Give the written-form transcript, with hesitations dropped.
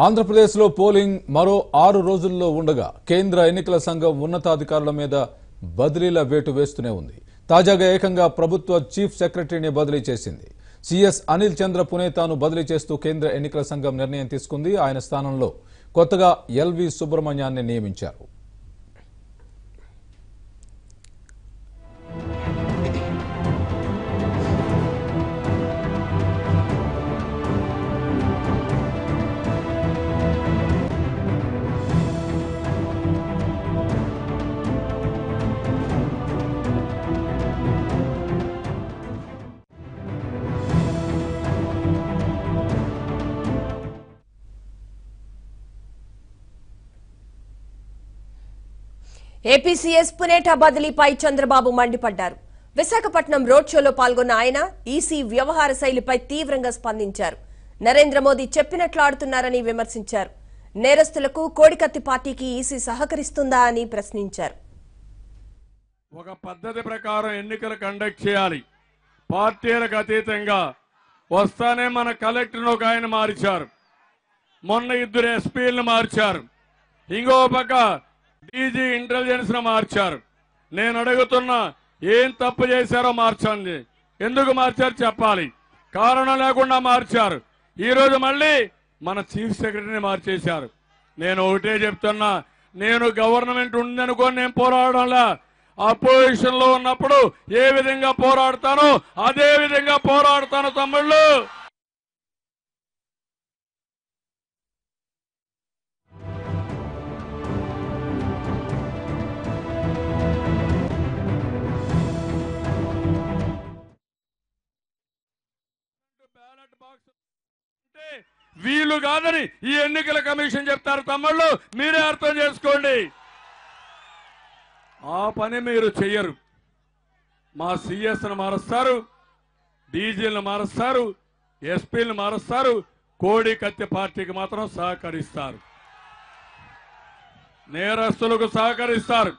ఆంధ్రప్రదేశ్లో పోలింగ్ మరో 6 రోజుల్లో ఉండగా కేంద్ర ఎన్నికల సంఘం ఉన్నతాధికారుల మీద బదిలీల వేటు వేస్తూనే ఉంది. తాజాగా ఏకంగా ప్రభుత్వ చీఫ్ సెక్రటరీని బదిలీ చేసింది. సిఎస్ అనిల్ చంద్ర పునేతాను బదిలీ చేస్తూ కేంద్ర ఎన్నికల సంఘం నిర్ణయం తీసుకుంది. ఆయన స్థానంలో కొత్తగా ఎల్వి సుబ్రహ్మణ్యాన్ని నియమించారు. ఏపీసీఎస్ పునేఠా బదిలీపై చంద్రబాబు మండిపడ్డారు. విశాఖపట్నం రోడ్ షోలో పాల్గొన్న ఆయన ఈసీ వ్యవహార శైలిపై తీవ్రంగా స్పందించారు. నరేంద్ర మోదీ చెప్పినట్లు ఆడుతున్నారని విమర్శించారు. నేరస్తులకు కోడికత్తి పార్టీకి ఈసీ సహకరిస్తుందా అని ప్రశ్నించారు. ఒక పద్ధతి ప్రకారం ఎన్నికలు కండక్ట్ చేయాలి. పార్టీలకు అతీతంగా వస్తానే మన కలెక్టర్ను ఒక ఆయన మార్చారు. మొన్న 2 ఎస్పీలను మార్చారు. ఇంకో పక్క డీజీ ఇంటెలిజెన్స్ ను మార్చారు. నేను అడుగుతున్నా, ఏం తప్పు చేశారో మార్చండి. ఎందుకు మార్చారు చెప్పాలి. కారణం లేకుండా మార్చారు. ఈ రోజు మళ్ళీ మన చీఫ్ సెక్రటరీని మార్చేశారు. నేను ఒకటే చెప్తున్నా, నేను గవర్నమెంట్ ఉందనుకొని నేను పోరాడడంలా. అపోజిషన్ లో ఉన్నప్పుడు ఏ విధంగా పోరాడతానో అదే విధంగా పోరాడతాను తమ్ముళ్ళు. వీళ్ళు కాదని ఈ ఎన్నికల కమిషన్ చెప్తారు తమ్ముళ్ళు. మీరే అర్థం చేసుకోండి. ఆ పని మీరు చెయ్యరు. మా సిఎస్ను మారుస్తారు, డీజీలను మారుస్తారు, ఎస్పీలను మారుస్తారు, కోడి కత్తి పార్టీకి మాత్రం సహకరిస్తారు, నేరస్తులకు సహకరిస్తారు.